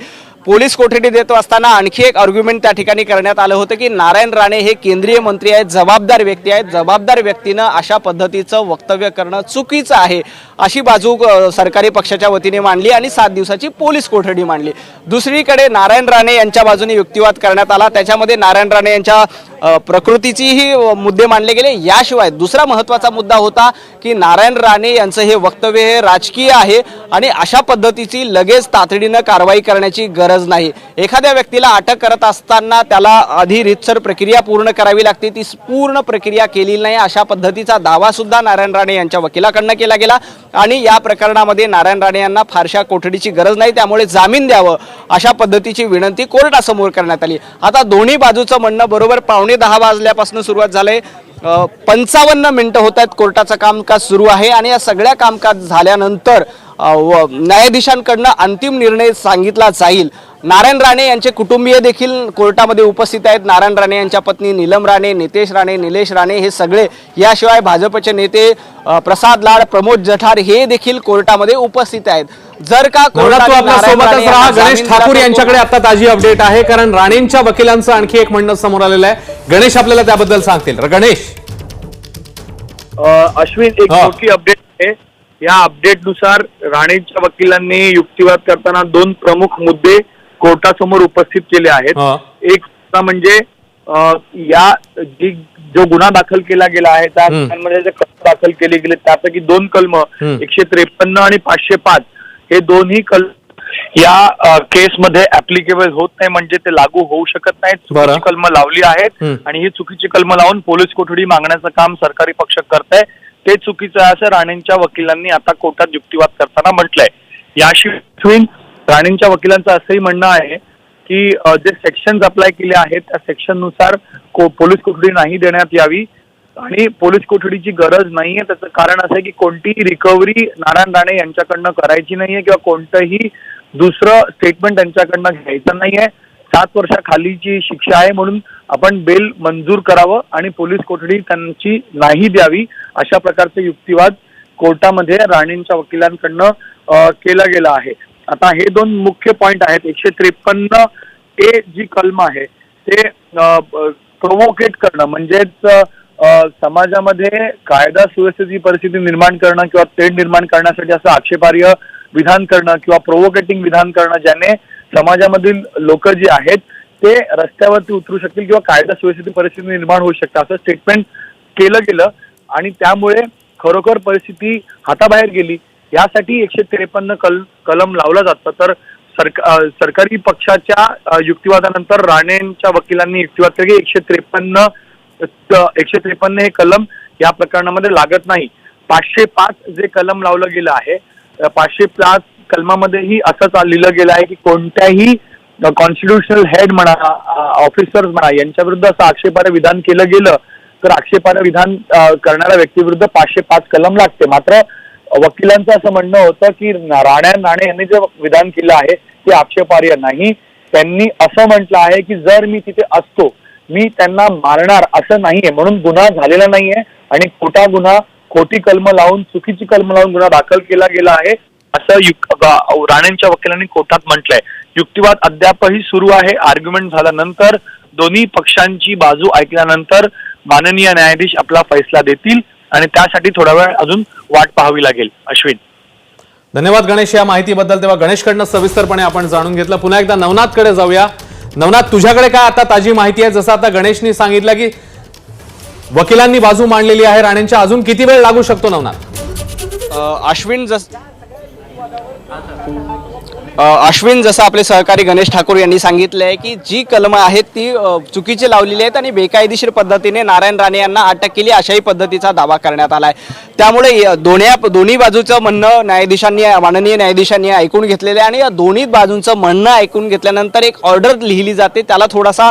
पोलीस कोठडी देत असताना आणखी एक आर्ग्युमेंट त्या ठिकाणी करण्यात आलं होतं की नारायण राणे हे केंद्रीय मंत्री आहेत, जबाबदार व्यक्ती आहेत, जबाबदार व्यक्तीनं अशा पद्धतीचं वक्तव्य करणं चुकीचं आहे अशी बाजू सरकारी पक्षाच्या वतीने मांडली आणि 7 दिवसाची पोलीस कोठडी मांडली। दुसरीकडे नारायण राणे यांच्या बाजूने युक्तिवाद करण्यात आला, त्याच्यामध्ये नारायण राणे यांच्या प्रकृतीचीही मुद्दे मांडले गेले। याशिवाय दुसरा महत्त्वाचा मुद्दा होता की नारायण राणे यांचं हे वक्तव्य हे राजकीय आहे आणि अशा पद्धतीची लगेच तातडीनं कारवाई करण्याची गरज नाही। एखाद्या व्यक्तीला अटक करत असताना त्याला आधी रीतसर प्रक्रिया पूर्ण करावी लागते, ती पूर्ण प्रक्रिया केली नाही अशा पद्धतीचा दावा सुद्धा नारायण राणे यांच्या वकिलाकडनं केला गेला आणि या प्रकरणामध्ये नारायण राणे यांना फारशा कोठडीची गरज नाही, त्यामुळे जामीन द्यावं अशा पद्धतीची विनंती कोर्टासमोर करण्यात आली। आता दोन्ही बाजूचं म्हणणं बरोबर 9:15 वाजल्यापासून सुरुवात झालंय, 55 मिनिटं होत आहेत कोर्टाचं कामकाज सुरू आहे आणि या सगळ्या कामकाज झाल्यानंतर न्यायाधीशांकडनं अंतिम निर्णय सांगितला जाईल। नारायण राणे यांचे कुटुंबीय देखील कोर्टामध्ये उपस्थित आहेत। नारायण राणे यांच्या पत्नी नीलम राणे, नितेश राणे, निलेश राणे हे सगळे, याशिवाय भाजपचे नेते प्रसाद लाड, प्रमोद जठार हे देखील कोर्टामध्ये उपस्थित आहेत। जर का सोबतच राहा, गणेश ठाकूर यांच्याकडे आता ताजी अपडेट आहे, कारण राणेंच्या वकिलांचं आणखी एक म्हणणं समोर आलेलं आहे। गणेश आपल्याला त्याबद्दल सांगतील। गणेश, अश्विन, एक मोठी अपडेट आहे। या अपडेटनुसार राणेंच्या वकिलांनी युक्तिवाद करताना 2 प्रमुख मुद्दे कोर्टासमोर उपस्थित केले आहेत। एक म्हणजे या जो गुन्हा दाखल केला गेला आहे त्यामध्ये जे कलम दाखल केले गेले त्यापैकी 2 कलम 153 आणि 505 हे दोन्ही कलम या केसमध्ये ऍप्लिकेबल होत नाही, म्हणजे ते लागू होऊ शकत नाहीत। चुकीची कलम लावली आहेत आणि ही चुकीची कलम लावून पोलीस कोठडी मागण्याचं काम सरकारी पक्ष करत आहे, ते चुकीचं आहे असं राणेंच्या वकिलांनी आता कोर्टात युक्तिवाद करताना म्हटलंय। याशिवाय राणेंच्या वकिलांचं असंही म्हणणं आहे की जे सेक्शन्स अप्लाय केले आहेत त्या सेक्शन नुसार पोलीस कोठडी नाही देण्यात यावी आणि पोलीस कोठडीची गरज नाहीये। त्याचं कारण असं आहे की कोणतीही रिकव्हरी नारायण राणे यांच्याकडनं करायची नाहीये किंवा कोणतंही दुसरं स्टेटमेंट त्यांच्याकडनं घ्यायचं नाहीये। 7 वर्षाखालीची शिक्षा आहे, म्हणून आपण बेल मंजूर करावं आणि पोलीस कोठडी त्यांची नाही द्यावी अशा प्रकारचे युक्तिवाद कोर्टामध्ये राणेंच्या वकिलांकडनं केला गेला आहे। आता हे 2 मुख्य पॉइंट आहेत। 153A जी कलम आहे ते प्रोव्होकेट करणं, म्हणजेच समाजामध्ये कायदा सुव्यवस्थेची परिस्थिती निर्माण करणं किंवा तेढ निर्माण करण्यासाठी असं आक्षेपार्ह विधान करणं किंवा प्रोव्होकेटिंग विधान करणं, ज्याने समाजामधील लोक जे आहेत ते रस्त्यावरती उतरू शकतील किंवा कायदा सुव्यवस्थेची परिस्थिती निर्माण होऊ शकते असं स्टेटमेंट केलं गेलं आणि त्यामुळे खरोखर परिस्थिती हाताबाहेर गेली। यासाठी 153 कलम लावला जातं। तर सरकारी पक्षाच्या युक्तिवादानंतर राणेंच्या वकिलांनी युक्तिवाद केले की 153 हे कलम या प्रकरणामध्ये लागत नाही। 505 जे कलम लावलं गेलं आहे, 505 कलमामध्येही असंच लिहिलं गेलं आहे की कोणत्याही कॉन्स्टिट्युशनल हेड म्हणा, ऑफिसर्स म्हणा, यांच्या विरुद्ध असं आक्षेपार्ह विधान केलं गेलं तर आक्षेपार्ह विधान करणाऱ्या व्यक्तीविरुद्ध 505 कलम लागते। मात्र वकिलांचं असं म्हणणं होतं की नारायण राणे यांनी जे विधान केलं आहे ते आक्षेपार्ह नाही। त्यांनी असं म्हटलं आहे की जर मी तिथे असतो मी त्यांना मारणार असं नाहीये, म्हणून गुन्हा झालेला नाहीये आणि खोटी कलम लावून, चुकीची कलम लावून गुन्हा दाखल केला गेला आहे असं राणेंच्या वकिलांनी कोर्टात म्हटलंय। युक्तिवाद अद्यापही सुरू आहे। आर्ग्युमेंट झाल्यानंतर दोन्ही पक्षांची बाजू ऐकल्यानंतर माननीय न्यायाधीश आपला फैसला देतील आणि त्यासाठी थोडा वेळ अजून वाट पाहावी लागेल। अश्विन, धन्यवाद गणेश या माहितीबद्दल। तेव्हा गणेशकडनं सविस्तरपणे आपण जाणून घेतलं। पुन्हा एकदा नवनाथकडे जाऊया। नवनाथ, तुझ्याकडे काय आता ताजी माहिती आहे? जसं आता गणेशनी सांगितलं की वकिलांनी बाजू मांडलेली आहे राणेंच्या, अजून किती वेळ लागू शकतो नवनाथ? अश्विन, जसं आपले सहकारी गणेश ठाकूर यांनी सांगितलं आहे की जी कलमं आहेत ती चुकीची लावलेली आहेत आणि बेकायदेशीर पद्धतीने नारायण राणे यांना अटक केली अशाही पद्धतीचा दावा करण्यात आला आहे। त्यामुळे दोन्ही बाजूचं म्हणणं माननीय न्यायाधीशांनी ऐकून घेतलेलं आहे आणि या दोन्ही बाजूंचं म्हणणं ऐकून घेतल्यानंतर एक ऑर्डर लिहिली जाते। त्याला थोडासा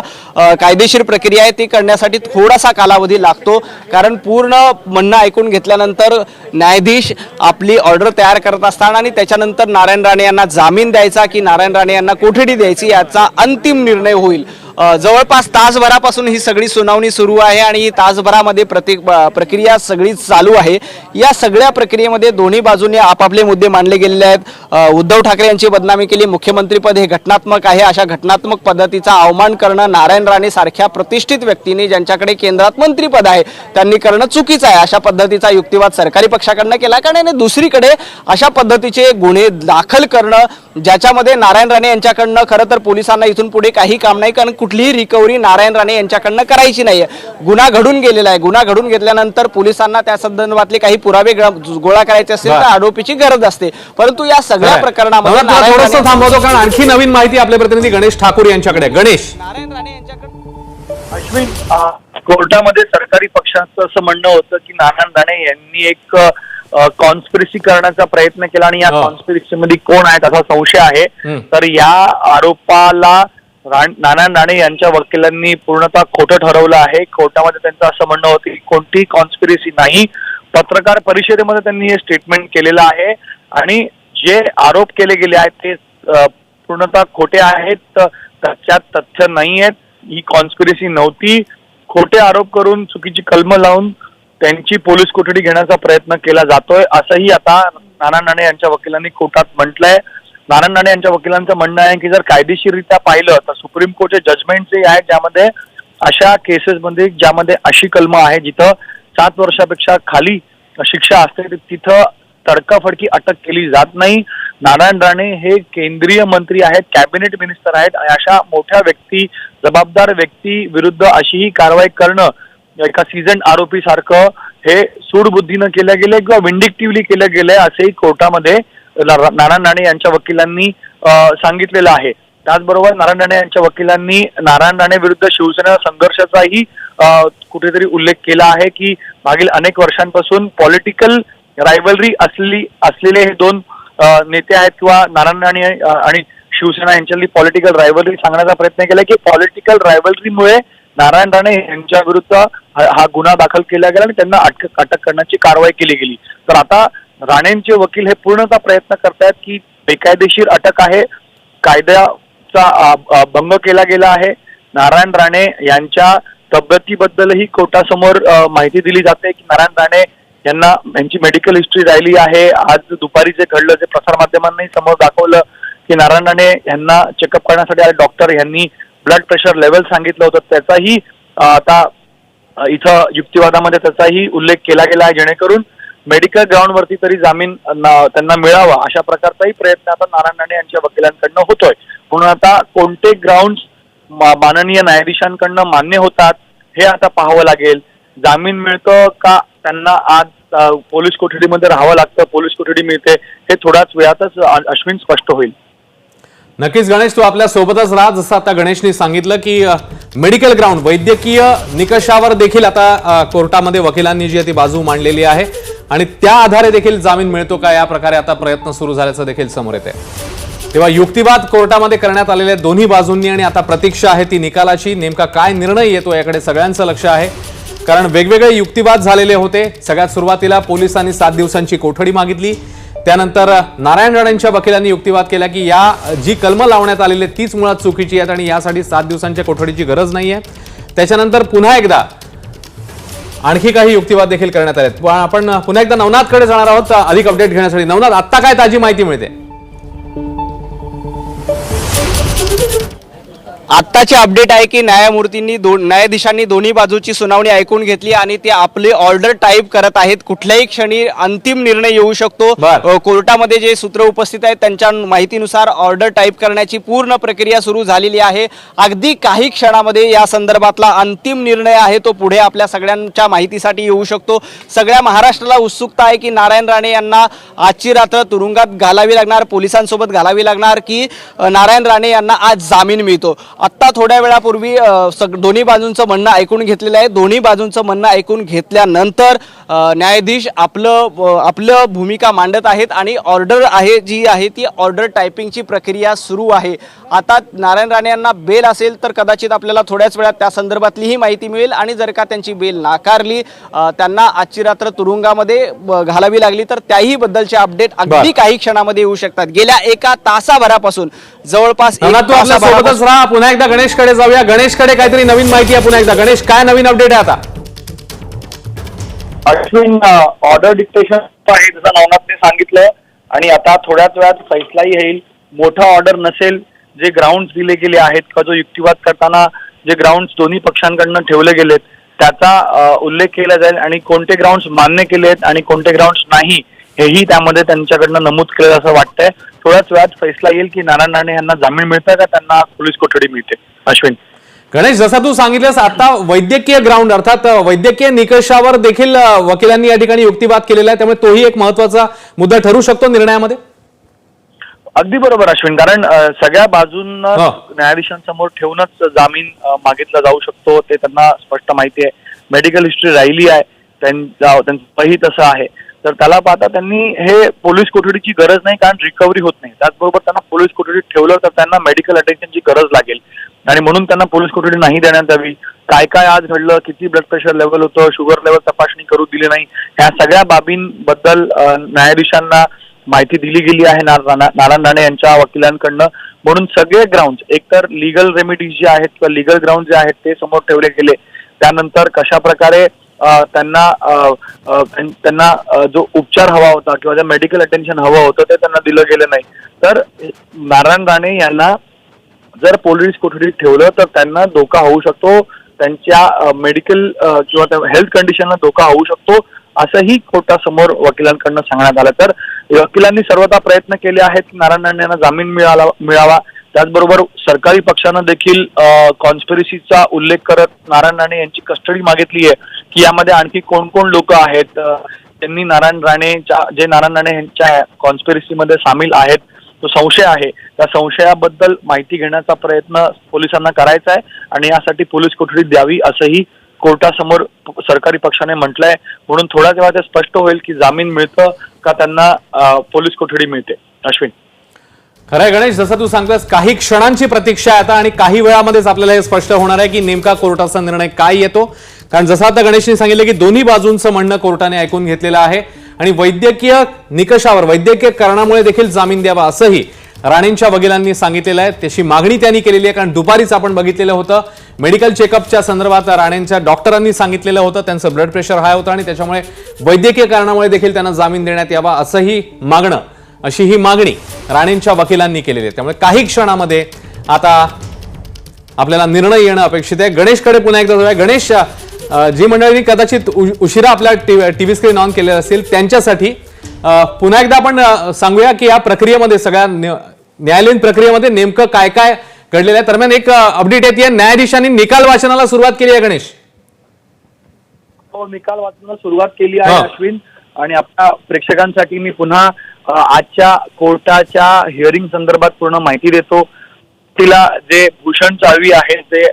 कायदेशीर प्रक्रिया आहे ती करण्यासाठी थोडासा कालावधी लागतो, कारण पूर्ण म्हणणं ऐकून घेतल्यानंतर न्यायाधीश आपली ऑर्डर तयार करत असताना आणि त्याच्यानंतर नारायण राणे यांना जामीन द्यायचा की नारायण राणे यांना कोठडी द्यायची याचा अंतिम निर्णय होईल। जवळपास तासभरापासून ही सगळी सुनावणी सुरू आहे आणि ही तासभरामध्ये प्रक्रिया सगळी चालू आहे। या सगळ्या प्रक्रियेमध्ये दोन्ही बाजूंनी आपापले मुद्दे मांडले गेलेले आहेत। उद्धव ठाकरे यांची बदनामी केली, मुख्यमंत्रीपद हे घटनात्मक आहे, अशा घटनात्मक पद्धतीचा अवमान करणं नारायण राणे सारख्या प्रतिष्ठित व्यक्तींनी ज्यांच्याकडे केंद्रात मंत्रीपद आहे त्यांनी करणं चुकीचं आहे, अशा पद्धतीचा युक्तिवाद सरकारी पक्षाकडनं केला। कारण दुसरीकडे अशा पद्धतीचे गुन्हे दाखल करणं ज्याच्यामध्ये नारायण राणे यांच्याकडनं खरं तर पोलिसांना इथून पुढे काही काम नाही, कारण कुठलीही रिकव्हरी नारायण राणे यांच्याकडनं करायची नाहीये। गुन्हा घडून गेलेला आहे, गुन्हा घडून घेतल्यानंतर पोलिसांना त्या संदर्भातले काही पुरावे गोळा करायचे असतील तर आरोपीची गरज असते, परंतु या सगळ्या प्रकरणामध्ये थोडंसं थांबवतो कारण आणखी नवीन माहिती आपले प्रतिनिधी गणेश ठाकूर यांच्याकडे। गणेश, नारायण राणे यांच्याकडे अश्विन, कोर्टामध्ये सरकारी पक्षाचं असं म्हणणं होतं की नारायण राणे यांनी एक कॉन्स्पिरसी करण्याचा प्रयत्न केला आणि या कॉन्स्पिरसी मध्ये कोण आहेत असा संशय आहे। तर या आरोपाला नारायण राणे यांच्या वकिलांनी पूर्णतः खोटं ठरवलं आहे। कोर्टामध्ये त्यांचं असं म्हणणं होतं की कोणतीही कॉन्स्पिरसी नाही। पत्रकार परिषदेमध्ये त्यांनी हे स्टेटमेंट केलेलं आहे आणि जे आरोप केले गेले आहेत ते पूर्णतः खोटे आहेत, त्याच्यात तथ्य नाही आहेत, ही कॉन्स्पिरसी नव्हती। खोटे आरोप करून चुकीची कलम लावून त्यांची पोलीस कोठडी घेण्याचा प्रयत्न केला जातोय असंही आता नारायण राणे यांच्या वकिलांनी कोर्टात म्हटलंय। नारायण राणे यांच्या वकिलांचं म्हणणं आहे की जर कायदेशीररित्या पाहिलं तर सुप्रीम कोर्टचे जजमेंट जे आहेत ज्यामध्ये अशा केसेसमध्ये ज्यामध्ये अशी कलम आहे जिथं 7 वर्षापेक्षा खाली शिक्षा असते तिथं तडकाफडकी अटक केली जात नाही। नारायण राणे हे केंद्रीय मंत्री आहेत, कॅबिनेट मिनिस्टर आहेत, अशा मोठ्या व्यक्ती, जबाबदार व्यक्ती विरुद्ध अशी ही कारवाई करणं एका सीझन आरोपी सारखं हे सूडबुद्धीनं केलं गेलंय किंवा विंडिक्टिव्हली केलं गेलंय असेही कोर्टामध्ये नारायण राणे यांच्या वकिलांनी सांगितलेलं आहे। त्याचबरोबर नारायण राणे यांच्या वकिलांनी नारायण राणे विरुद्ध शिवसेना संघर्षाचाही कुठेतरी उल्लेख केला आहे की मागील अनेक वर्षांपासून पॉलिटिकल रायव्हलरी असलेले हे दोन नेते आहेत किंवा नारायण राणे आणि शिवसेना यांच्यातली पॉलिटिकल रायव्हलरी सांगण्याचा प्रयत्न केला की पॉलिटिकल रायव्हलरीमुळे नारायण राणे यांच्या विरुद्ध हा गुन्हा दाखल केला गेला आणि त्यांना अटक करण्याची कारवाई केली गेली। तर आता राणेंचे वकील हे पूर्णतः प्रयत्न करतायत की बेकायदेशीर अटक आहे, कायद्याचा भंग केला गेला आहे। नारायण राणे यांच्या तब्येतीबद्दलही कोर्टासमोर माहिती दिली जाते की नारायण राणे यांची मेडिकल हिस्ट्री राहिली आहे। आज दुपारी जे घडलं जे प्रसारमाध्यमांनी समोर दाखवलं की नारायण राणे यांना चेकअप करण्यासाठी आले डॉक्टर यांनी ब्लड प्रेशर लेवल सांगितलं होतं, त्याचाही आता इथं युक्तिवादामध्ये त्याचाही उल्लेख केला गेला आहे जेणेकरून मेडिकल ग्राउंडवरती तरी जामीन त्यांना मिळावा अशा प्रकारचाही प्रयत्न आता नारायण राणे यांच्या वकिलांकडनं होतोय। म्हणून आता कोणते ग्राउंड माननीय न्यायाधीशांकडनं मान्य होतात हे आता पाहावं लागेल। जामीन मिळतं का त्यांना आज पोलीस कोठडीमध्ये राहावं लागतं, पोलीस कोठडी मिळते हे थोड्याच वेळातच अश्विन स्पष्ट होईल। नक्कीच गणेश, तू आपल्या सोबतच राहा। जसं आता गणेशने सांगितलं की मेडिकल ग्राउंड वैद्यकीय निकषावर देखील आता कोर्टामध्ये वकिलांनी जी ती बाजू मांडलेली आहे आणि त्या आधारे देखील जामीन मिळतो का या प्रकारे आता प्रयत्न सुरू झाल्याचं देखील समोर येते। तेव्हा युक्तिवाद कोर्टामध्ये करण्यात आलेल्या दोन्ही बाजूंनी आणि आता प्रतीक्षा आहे ती निकालाची, नेमका काय निर्णय येतो याकडे सगळ्यांचं लक्ष आहे। कारण वेगवेगळे युक्तिवाद झालेले होते। सगळ्यात सुरुवातीला पोलिसांनी 7 दिवसांची कोठडी मागितली, त्यानंतर नारायण राणेंच्या वकिलांनी युक्तिवाद केला की या जी कलम लावण्यात आलेली तीच मुळात चुकीची आहेत आणि यासाठी 7 दिवसांच्या कोठडीची गरज नाहीये। त्याच्यानंतर पुन्हा एकदा आणखी काही युक्तिवाद देखील करण्यात आले। पण आपण पुन्हा एकदा नवनाथकडे जाणार आहोत अधिक अपडेट घेण्यासाठी। नवनाथ, आत्ता काय ताजी माहिती मिळते? आत्ताची अपडेट आहे की न्यायाधीशांनी दोन्ही बाजूची सुनावणी ऐकून घेतली आणि ते आपले ऑर्डर टाईप करत आहेत। कुठल्याही क्षणी अंतिम निर्णय येऊ शकतो। कोर्टामध्ये जे सूत्र उपस्थित आहेत त्यांच्या माहितीनुसार ऑर्डर टाईप करण्याची पूर्ण प्रक्रिया सुरू झालेली आहे। अगदी काही क्षणामध्ये या संदर्भातला अंतिम निर्णय आहे तो पुढे आपल्या सगळ्यांच्या माहितीसाठी येऊ शकतो। सगळ्या महाराष्ट्राला उत्सुकता आहे की नारायण राणे यांना आजची रात्र तुरुंगात घालावी लागणार, पोलिसांसोबत घालावी लागणार की नारायण राणे यांना आज जामीन मिळतो। आत्ता थोड्या वेळापूर्वी दोन्ही बाजूंचं म्हणणं ऐकून घेतलेलं आहे। दोन्ही बाजूंचं म्हणणं ऐकून घेतल्यानंतर न्यायाधीश आपलं भूमिका मांडत आहेत आणि ऑर्डर आहे जी आहे ती ऑर्डर टायपिंगची प्रक्रिया सुरू आहे। आता नारायण राणे यांना बेल असेल तर कदाचित आपल्याला थोड्याच वेळात त्या संदर्भातलीही माहिती मिळेल आणि जर का त्यांची बेल नाकारली, त्यांना आजची रात्र तुरुंगामध्ये घालावी लागली तर त्याही बद्दलचे अपडेट अगदी काही क्षणामध्ये येऊ शकतात। गेल्या एका तासाभरापासून जवळपास एक तू आपल्या तासाभरापासून- सोबतच राहा. पुन्हा एकदा गणेशकडे जाऊया. गणेशकडे काहीतरी नवीन माहिती आहे. पुन्हा एकदा गणेश, काय नवीन अपडेट आहे आता? अश्विन, ऑर्डर डिक्टेशन आहे जसं नवनाथने सांगितलं, आणि आता थोड्याच वेळात फैसलाही येईल. मोठा ऑर्डर नसेल, जे ग्राउंड दिले गेले आहेत का जो युक्तिवाद करताना जे ग्राउंड दोन्ही पक्षांकडनं ठेवले गेलेत त्याचा उल्लेख केला जाईल, आणि कोणते ग्राउंड मान्य केले आहेत आणि कोणते ग्राउंड नाही हेही त्यामध्ये त्यांच्याकडनं नमूद केलं असं वाटतंय. थोड्याच वेळात फैसला येईल की नारायण राणे यांना जामीन मिळतंय का त्यांना पोलीस कोठडी मिळते. अश्विन, गणेश, जसा तू सांगितलंस, आता वैद्यकीय ग्राउंड अर्थात वैद्यकीय निकषावर देखील वकिलांनी या ठिकाणी युक्तिवाद केलेला आहे, त्यामुळे तोही एक महत्वाचा मुद्दा ठरू शकतो निर्णयामध्ये. अगदी बरोबर अश्विन, कारण सगळ्या बाजूंना न्यायाधीशांसमोर ठेवूनच जामीन मागितला जाऊ शकतो, ते त्यांना स्पष्ट माहिती आहे. मेडिकल हिस्ट्री राहिली आहे त्यांचंही तसं आहे, तर त्याला पाहता त्यांनी हे पोलीस कोठडीची गरज नाही, कारण रिकव्हरी होत नाही. त्याचबरोबर त्यांना पोलीस कोठडीत ठेवलं तर त्यांना मेडिकल अटेन्शनची गरज लागेल, आणि म्हणून त्यांना पोलीस कोठडी नाही देण्यात यावी. काय काय आज घडलं, किती ब्लड प्रेशर लेवल होतं, शुगर लेवल तपासणी करू दिली नाही, ह्या सगळ्या बाबींबद्दल न्यायाधीशांना माहिती दिली गेली आहे नारायण राणे यांच्या वकिलांकडनं. म्हणून सगळे ग्राउंड, एकतर लिगल रेमेडीज जे आहेत किंवा लिगल ग्राउंड जे आहेत ते समोर ठेवले गेले. त्यानंतर कशा प्रकारे त्यांना जो उपचार हवा होता किंवा जे मेडिकल अटेन्शन हवं होतं ते त्यांना दिलं गेलं नाही. तर नारायण राणे यांना जर पोलीस कोठडीत ठेवलं तर त्यांना धोका होऊ शकतो, त्यांच्या मेडिकल किंवा हेल्थ कंडिशनला धोका होऊ शकतो, असंही कोर्टासमोर वकिलांकडनं सांगण्यात आलं. तर वकिलांनी सर्वथा प्रयत्न केले आहेत की नारायण राणे यांना जामीन मिळावा. त्याचबरोबर सरकारी पक्षानं देखील कॉन्स्पिरसीचा उल्लेख करत नारायण राणे यांची कस्टडी मागितली आहे की यामध्ये आणखी कोण कोण लोक आहेत त्यांनी नारायण राणे यांच्या कॉन्स्पिरसीमध्ये सामील आहेत, तो संशय आहे, त्या संशयाबद्दल माहिती घेण्याचा प्रयत्न पोलिसांना करायचा आहे, आणि यासाठी पोलीस कोठडी द्यावी असंही कोर्टासमोर सरकारी पक्षाने म्हटलंय. म्हणून थोड्याच वेळात ते स्पष्ट होईल की जामीन मिळतं का त्यांना पोलीस कोठडी मिळते. अश्विन, खरंय गणेश, जसं तू सांगतोस, काही क्षणांची प्रतीक्षा आहे आता, आणि काही वेळामध्येच आपल्याला हे स्पष्ट होणार आहे की नेमका कोर्टाचा निर्णय काय येतो. कारण जसं आता गणेशने सांगितलं की दोन्ही बाजूंचं म्हणणं कोर्टाने ऐकून घेतलेलं आहे, आणि वैद्यकीय निकषावर, वैद्यकीय कारणामुळे देखील जामीन द्यावा असंही राणेंच्या वकिलांनी सांगितलेलं आहे. त्याची मागणी त्यांनी केलेली आहे, कारण दुपारीच आपण बघितलेलं होतं मेडिकल चेकअपच्या संदर्भात राणेंच्या डॉक्टरांनी सांगितलेलं होतं त्यांचं ब्लड प्रेशर हाय होतं, आणि त्याच्यामुळे वैद्यकीय कारणामुळे देखील त्यांना जामीन देण्यात यावा असंही अशी ही मागणी राणेंच्या वकिलांनी केलेली आहे. त्यामुळे काही क्षणामध्ये आता आपल्याला निर्णय येणं अपेक्षित आहे. गणेशकडे पुन्हा एकदा जाऊया. गणेश, जी मंडळींनी कदाचित उशिरा आपल्या टीव्ही स्क्रीन ऑन केलेलं असेल त्यांच्यासाठी पुन्हा एकदा आपण सांगूया की या प्रक्रियेमध्ये, सगळ्या न्यायालयीन प्रक्रियेमध्ये नेमकं काय काय घडलेलं आहे. दरम्यान एक अपडेट येते, न्यायाधीशांनी निकाल वाचनाला सुरुवात केली आहे. गणेश, हो, निकाल वाचनाला सुरुवात केली आहे अश्विन, आणि आपल्या प्रेक्षकांसाठी मी पुन्हा आजच्या कोर्टाच्या हिअरिंग संदर्भात पूर्ण माहिती देतो. तिला जे भूषण साळवी आहेत ते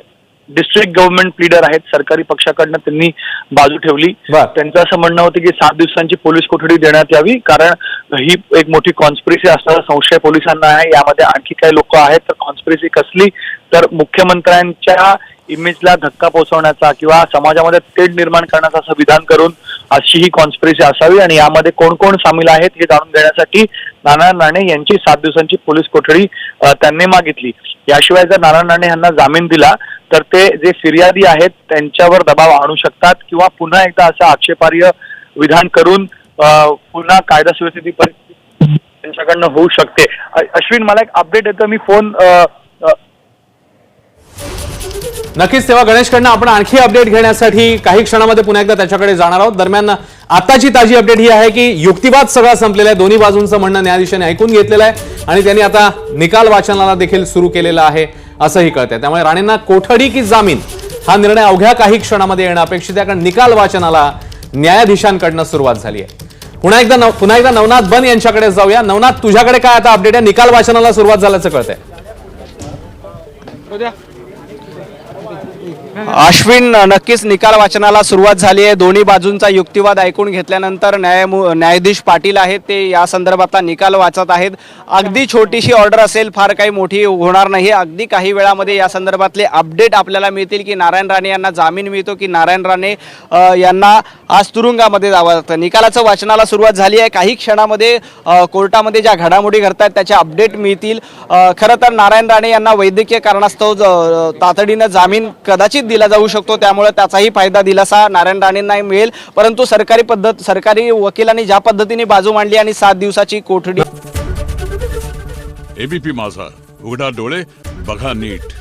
डिस्ट्रिक्ट गव्हर्नमेंट प्लीडर आहेत, सरकारी पक्षाकडनं त्यांनी बाजू ठेवली. त्यांचं असं म्हणणं होतं की 7 दिवसांची पोलीस कोठडी देण्यात यावी, कारण ही एक मोठी कॉन्स्पिरसी असणारा संशय पोलिसांना आहे, यामध्ये आणखी काही लोक आहेत. तर कॉन्स्पिरसी कसली, तर मुख्यमंत्र्यांच्या इमेजला धक्का पोहोचवण्याचा किंवा समाजामध्ये तेढ निर्माण करण्याचं असं विधान करून अशी ही कॉन्स्पिरसी असावी, आणि यामध्ये कोण कोण सामील आहेत हे जाणून घेण्यासाठी नारायण राणे यांची 7 दिवसांची पोलीस कोठडी त्यांनी मागितली. याशिवाय जर नारायण राणे यांना जामीन दिला तर ते जे फिर्यादी आहेत त्यांच्यावर दबाव आणू शकतात, किंवा पुन्हा एकदा असं आक्षेपार्ह विधान करून पुन्हा कायदा सुव्यवस्थेची परिस्थिती त्यांच्याकडनं होऊ शकते. अश्विन, मला एक अपडेट येतं, मी फोन नक्कीच तेव्हा गणेशकडनं आपण आणखी अपडेट घेण्यासाठी काही क्षणामध्ये पुन्हा एकदा त्याच्याकडे जाणार आहोत. दरम्यान आताची ताजी अपडेट ही आहे की युक्तिवाद सगळा संपलेला आहे, दोन्ही बाजूंचं म्हणणं न्यायाधीशांनी ऐकून घेतलेलं आहे, आणि त्यांनी आता निकाल वाचनाला देखील सुरू केलेला आहे असंही कळतंय. त्यामुळे राणेंना कोठडी की जामीन हा निर्णय अवघ्या काही क्षणामध्ये येणं अपेक्षित आहे, कारण निकाल वाचनाला न्यायाधीशांकडनं सुरुवात झाली आहे. पुन्हा एकदा नवनाथ बन यांच्याकडे जाऊया. नवनाथ, तुझ्याकडे काय आता अपडेट आहे? निकाल वाचनाला सुरुवात झाल्याचं कळतंय. अश्विन, नक्कीच निकाल वाचनाला सुरुवात झाली आहे. दोन्ही बाजूंचा युक्तिवाद ऐकून घेतल्यानंतर न्यायाधीश पाटील आहेत ते या संदर्भातला निकाल वाचत आहेत. अगदी छोटीशी ऑर्डर असेल, फार काही मोठी होणार नाही. अगदी काही वेळामध्ये या संदर्भातले अपडेट आपल्याला मिळतील की नारायण राणे यांना जामीन मिळतो की नारायण राणे यांना आज तुरुंगामध्ये जावं लागतं. निकालाचं वाचनाला सुरुवात झाली आहे. काही क्षणामध्ये कोर्टामध्ये ज्या घडामोडी घडतात त्याचे अपडेट मिळतील. खरं तर नारायण राणे यांना वैद्यकीय कारणास्तव तातडीनं जामीन कदाचित दिला जाऊ शकतो, त्यामुळे त्याचाही फायदा दिलासा नारायण राणेंना मिळेल. परंतु सरकारी वकिलांनी ज्या पद्धतीने बाजू मांडली आणि 7 दिवसाची कोठडी. एबीपी माझा, उघडा डोळे बघा नीट.